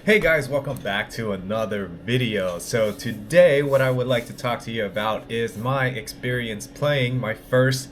Hey guys, welcome back to another video. So today what I would like to talk to you about is my experience playing my first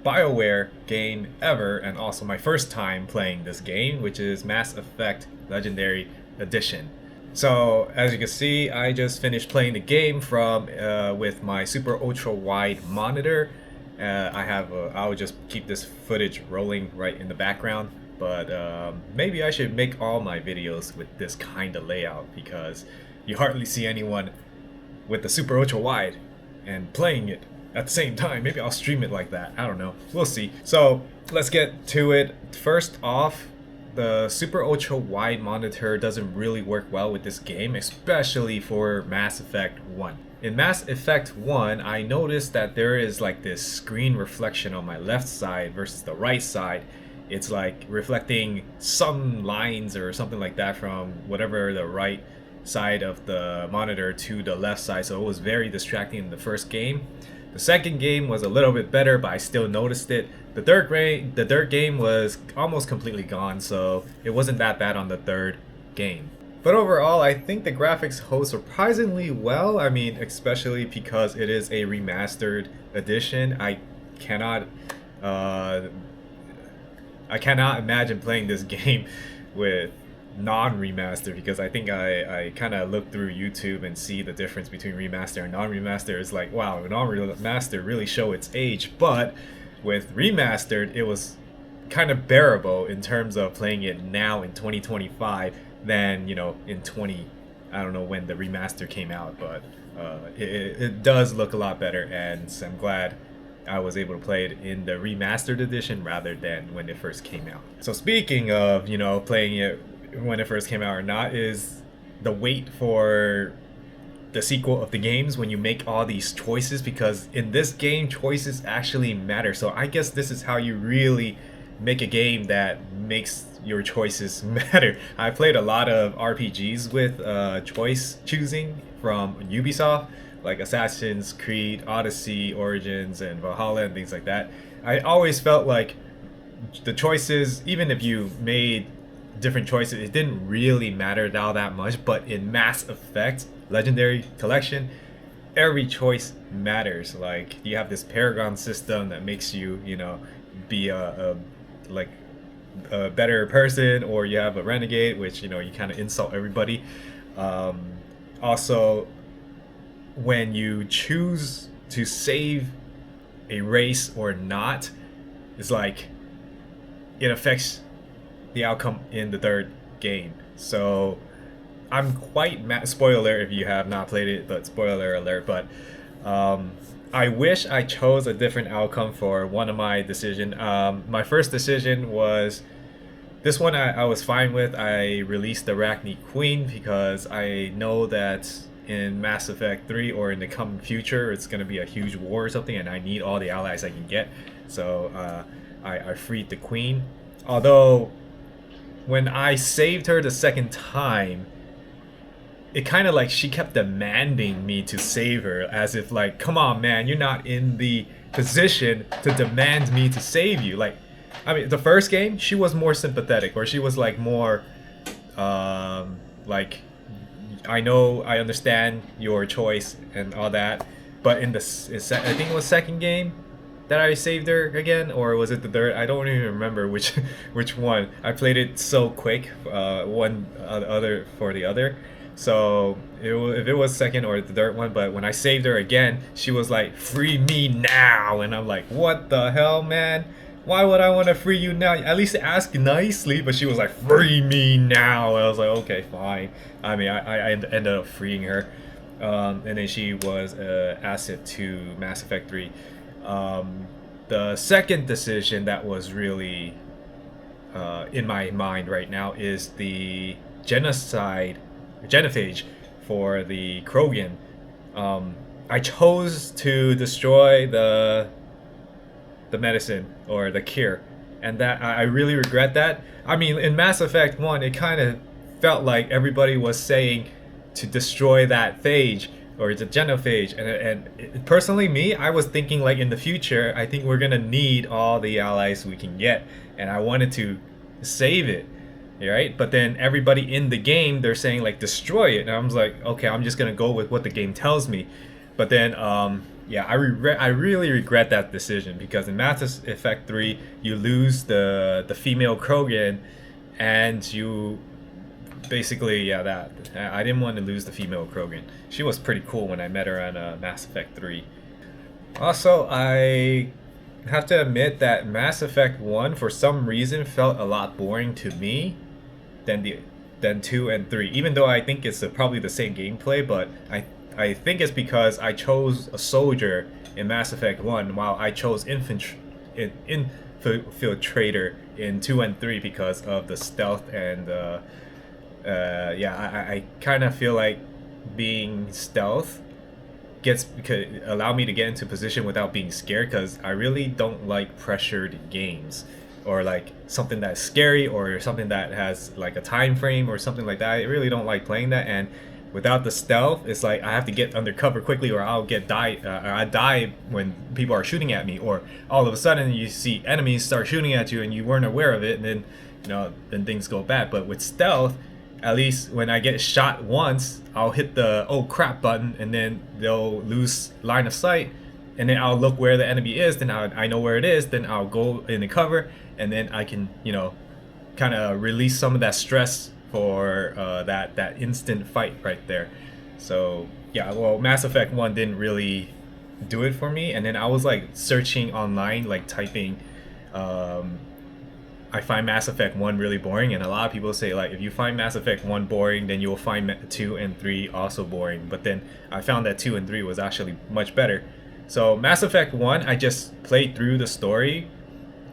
BioWare game ever, and also my first time playing this game, which is Mass Effect Legendary Edition. So as you can see, I just finished playing the game from with my super ultra wide monitor. I will just keep this footage rolling right in the background. But maybe I should make all my videos with this kind of layout because you hardly see anyone with the super ultra wide and playing it at the same time. Maybe I'll stream it like that. I don't know. We'll see. So let's get to it. First off, the super ultra wide monitor doesn't really work well with this game, especially for Mass Effect 1. In Mass Effect 1, I noticed that there is like this screen reflection on my left side versus the right side. It's like reflecting some lines or something like that from whatever the right side of the monitor to the left side, so it was very distracting in the first game. The second game was a little bit better, but I still noticed it. The third game was almost completely gone, so it wasn't that bad on the third game. But overall, I think the graphics hold surprisingly well. I mean, especially because it is a remastered edition. I cannot imagine playing this game with non-remaster, because I think I kind of look through YouTube and see the difference between remaster and non-remaster. It's like, wow, non-remaster really show its age, but with remastered it was kind of bearable in terms of playing it now in 2025 than, you know, in I don't know when the remaster came out, but it does look a lot better, and I'm glad I was able to play it in the remastered edition rather than when it first came out. So speaking of, you know, playing it when it first came out or not, is the wait for the sequel of the games when you make all these choices, because in this game choices actually matter. So I guess this is how you really make a game that makes your choices matter. I played a lot of RPGs with choice choosing from Ubisoft, like Assassin's Creed, Odyssey, Origins, and Valhalla, and things like that. I always felt like the choices, even if you made different choices, it didn't really matter all that much. But in Mass Effect Legendary Collection, every choice matters. Like, you have this Paragon system that makes you, you know, be a better person, or you have a renegade, which, you know, you kind of insult everybody. Also, when you choose to save a race or not, it's like it affects the outcome in the third game. So I'm quite spoiler if you have not played it, but spoiler alert. But I wish I chose a different outcome for one of my decision. My first decision was this one. I was fine with. I released the Arachne Queen because I know that in Mass Effect 3 or in the coming future it's going to be a huge war or something, and I need all the allies I can get. So I freed the Queen. Although when I saved her the second time, it kind of like she kept demanding me to save her, as if like, come on man, you're not in the position to demand me to save you. Like, I mean, the first game she was more sympathetic, or she was like more like, I know, I understand your choice and all that. But in the I think it was second game that I saved her again, or was it the third? I don't even remember which one. I played it so quick, one other for the other. So if it was second or the third one, but when I saved her again, she was like, "Free me now," and I'm like, "What the hell, man? Why would I want to free you now? At least ask nicely." But she was like, "Free me now." I was like, okay, fine. I mean, I ended up freeing her. And then she was asset to Mass Effect 3. The second decision that was really in my mind right now is the genophage for the Krogan. I chose to destroy the medicine or the cure, and that I really regret that. I mean, in Mass Effect 1 it kind of felt like everybody was saying to destroy that phage, or the genophage, and personally me, I was thinking like, in the future I think we're gonna need all the allies we can get, and I wanted to save it. right? But then everybody in the game, they're saying like destroy it, and I was like, okay, I'm just gonna go with what the game tells me. But then yeah, I really regret that decision, because in Mass Effect 3 you lose the female Krogan, and you basically, yeah, that I didn't want to lose the female Krogan. She was pretty cool when I met her on Mass Effect 3. Also, I have to admit that Mass Effect 1 for some reason felt a lot boring to me than 2 and 3. Even though I think it's probably the same gameplay, but I think it's because I chose a soldier in Mass Effect 1 while I chose infiltrator in 2 and 3 because of the stealth, and yeah, I kind of feel like being stealth could allow me to get into position without being scared, because I really don't like pressured games, or like something that's scary, or something that has like a time frame or something like that. I really don't like playing that, and without the stealth, it's like I have to get under cover quickly, or I'll I die when people are shooting at me, or all of a sudden you see enemies start shooting at you and you weren't aware of it, and then then things go bad. But with stealth, at least when I get shot once, I'll hit the oh crap button, and then they'll lose line of sight, and then I'll look where the enemy is, then I know where it is, then I'll go in the cover, and then I can, kind of release some of that stress for that instant fight right there. So yeah, well, Mass Effect 1 didn't really do it for me, and then I was like searching online, like typing I find Mass Effect 1 really boring, and a lot of people say like if you find Mass Effect 1 boring, then you'll find 2 and 3 also boring. But then I found that 2 and 3 was actually much better. So Mass Effect 1, I just played through the story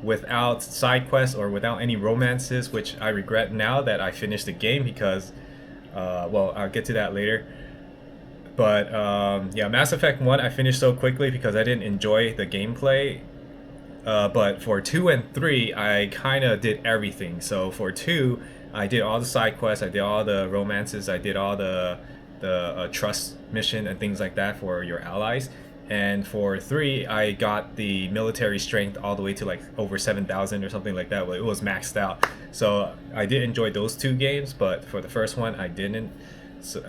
without side quests or without any romances, which I regret now that I finished the game, because well, I'll get to that later. But yeah, Mass Effect 1 I finished so quickly because I didn't enjoy the gameplay. But for 2 and 3, I kind of did everything. So for 2, I did all the side quests, I did all the romances, I did all the trust mission and things like that for your allies. And for 3, I got the military strength all the way to like over 7,000 or something like that. Well, it was maxed out. So I did enjoy those 2 games, but for the first one, I didn't. So,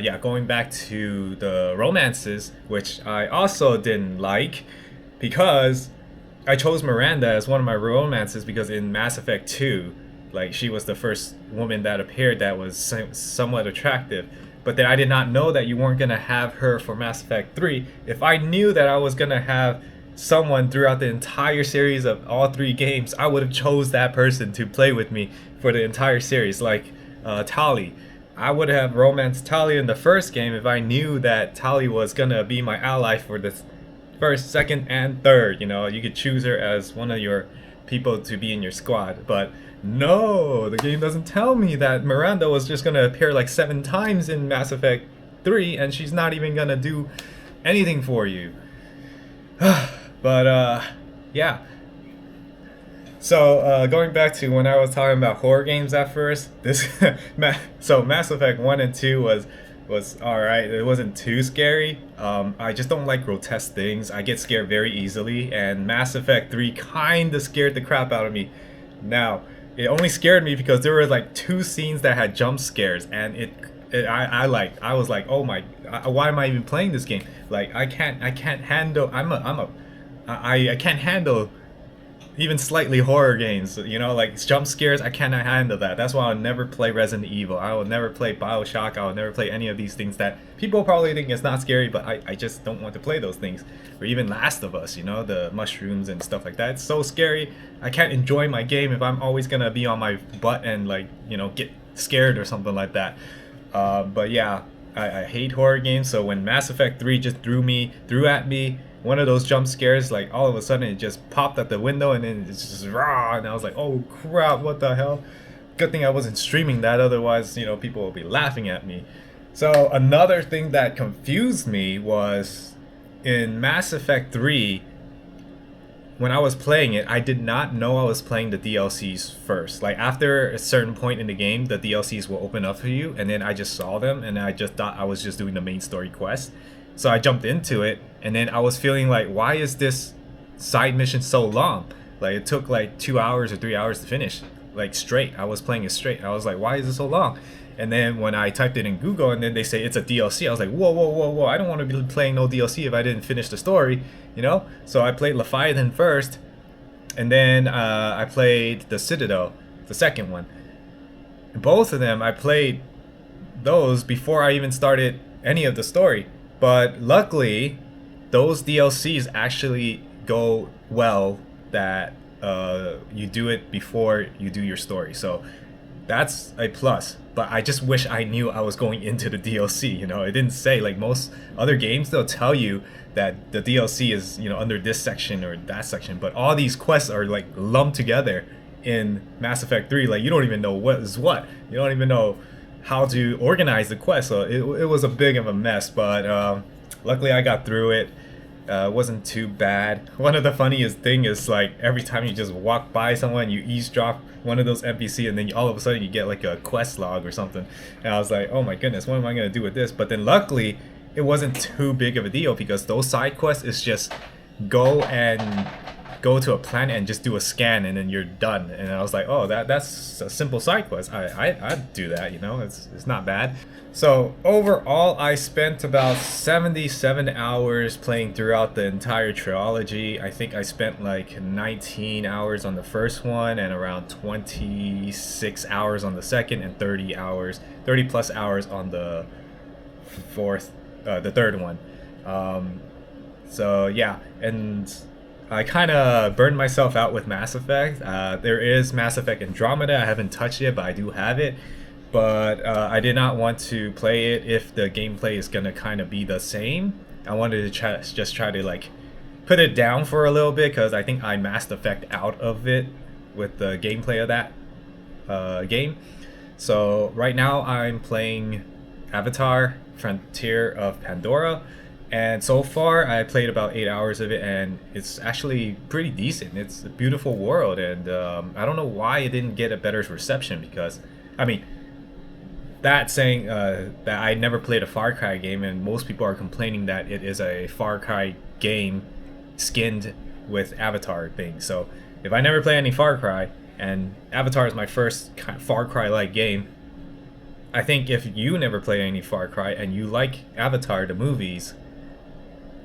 yeah, going back to the romances, which I also didn't like, because I chose Miranda as one of my romances, because in Mass Effect 2, like, she was the first woman that appeared that was somewhat attractive. But then I did not know that you weren't going to have her for Mass Effect 3. If I knew that I was going to have someone throughout the entire series of all 3 games, I would have chose that person to play with me for the entire series, like Tali. I would have romanced Tali in the first game if I knew that Tali was going to be my ally for the first, second, and third. You could choose her as one of your people to be in your squad. But no, the game doesn't tell me that Miranda was just gonna appear like 7 times in Mass Effect 3, and she's not even gonna do anything for you. But yeah. So going back to when I was talking about horror games at first, so Mass Effect 1 and 2 was alright. It wasn't too scary. I just don't like grotesque things. I get scared very easily, and Mass Effect 3 kinda scared the crap out of me. Now, it only scared me because there were like 2 scenes that had jump scares, and I was like, oh my, why am I even playing this game? Like, I can't handle. I can't handle even slightly horror games, like jump scares. I cannot handle that. That's why I'll never play Resident Evil. I will never play BioShock. I will never play any of these things that people probably think is not scary, but I just don't want to play those things. Or even Last of Us, the mushrooms and stuff like that. It's so scary. I can't enjoy my game if I'm always gonna be on my butt and like, get scared or something like that. But yeah, I hate horror games. So when Mass Effect 3 just threw at me one of those jump scares, like all of a sudden it just popped out the window, and then it's just raw, and I was like, oh crap, what the hell? Good thing I wasn't streaming that, otherwise people will be laughing at me. So another thing that confused me was in Mass Effect 3, when I was playing it, I did not know I was playing the DLCs first. Like after a certain point in the game, the DLCs will open up for you, and then I just saw them, and I just thought I was just doing the main story quest. So I jumped into it, and then I was feeling like, why is this side mission so long? Like it took like 2 hours or 3 hours to finish. like straight. I was playing it straight. I was like, why is it so long? And then when I typed it in Google and then they say it's a DLC, I was like, whoa, whoa, whoa, whoa! I don't want to be playing no DLC if I didn't finish the story, you know. So I played Leviathan first, and then I played the Citadel, the second one. Both of them I played those before I even started any of the story. But luckily, those DLCs actually go well that you do it before you do your story. So that's a plus. But I just wish I knew I was going into the DLC, you know. It didn't say, like most other games, they'll tell you that the DLC is, you know, under this section or that section. But all these quests are like lumped together in Mass Effect 3. Like you don't even know what is what. You don't even know how to organize the quest. So it was a big of a mess. But luckily I got through it. It wasn't too bad. One of the funniest thing is like every time you just walk by someone, you eavesdrop one of those NPC, and then all of a sudden you get like a quest log or something. And I was like, oh my goodness, what am I gonna do with this? But then luckily it wasn't too big of a deal, because those side quests is just go to a planet and just do a scan and then you're done. And I was like, oh, that's a simple side quest. I'd do that, you know. It's not bad. So overall, I spent about 77 hours playing throughout the entire trilogy. I think I spent like 19 hours on the first one and around 26 hours on the second, and 30 plus hours on the third one. So yeah, and I kind of burned myself out with Mass Effect. There is Mass Effect Andromeda. I haven't touched it, but I do have it. But I did not want to play it if the gameplay is gonna kind of be the same. I wanted to just try to like put it down for a little bit, because I think I Mass Effect out of it with the gameplay of that game. So right now I'm playing Avatar: Frontier of Pandora. And so far, I played about 8 hours of it, and it's actually pretty decent. It's a beautiful world, and I don't know why it didn't get a better reception, because, I mean, that saying that I never played a Far Cry game, and most people are complaining that it is a Far Cry game skinned with Avatar thing. So if I never play any Far Cry, and Avatar is my first kind of Far Cry-like game, I think if you never play any Far Cry and you like Avatar, the movies,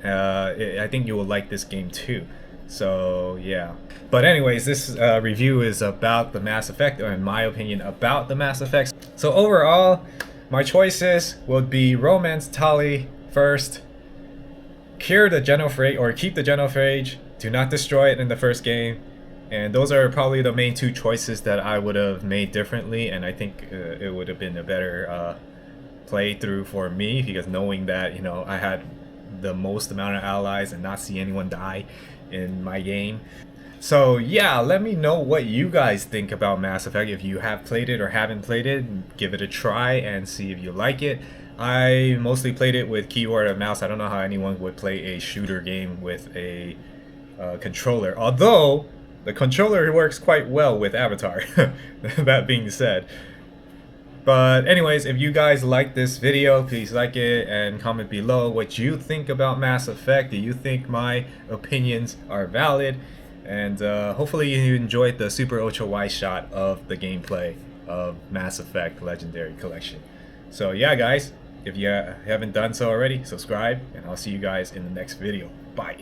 I think you will like this game too. So yeah. But anyways, this review is about the Mass Effect, or in my opinion, about the Mass Effects. So overall, my choices would be Romance Tali first, cure the Genophage, or keep the Genophage, do not destroy it in the first game. And those are probably the main two choices that I would have made differently, and I think it would have been a better playthrough for me, because knowing that, you know, I had the most amount of allies and not see anyone die in my game. So yeah, let me know what you guys think about Mass Effect. If you have played it or haven't played it, give it a try and see if you like it. I mostly played it with keyboard and mouse. I don't know how anyone would play a shooter game with a controller, although the controller works quite well with Avatar. That being said. But anyways, if you guys like this video, please like it and comment below what you think about Mass Effect. Do you think my opinions are valid? And hopefully you enjoyed the super ultra wide shot of the gameplay of Mass Effect Legendary Collection. So yeah guys, if you haven't done so already, subscribe, and I'll see you guys in the next video. Bye!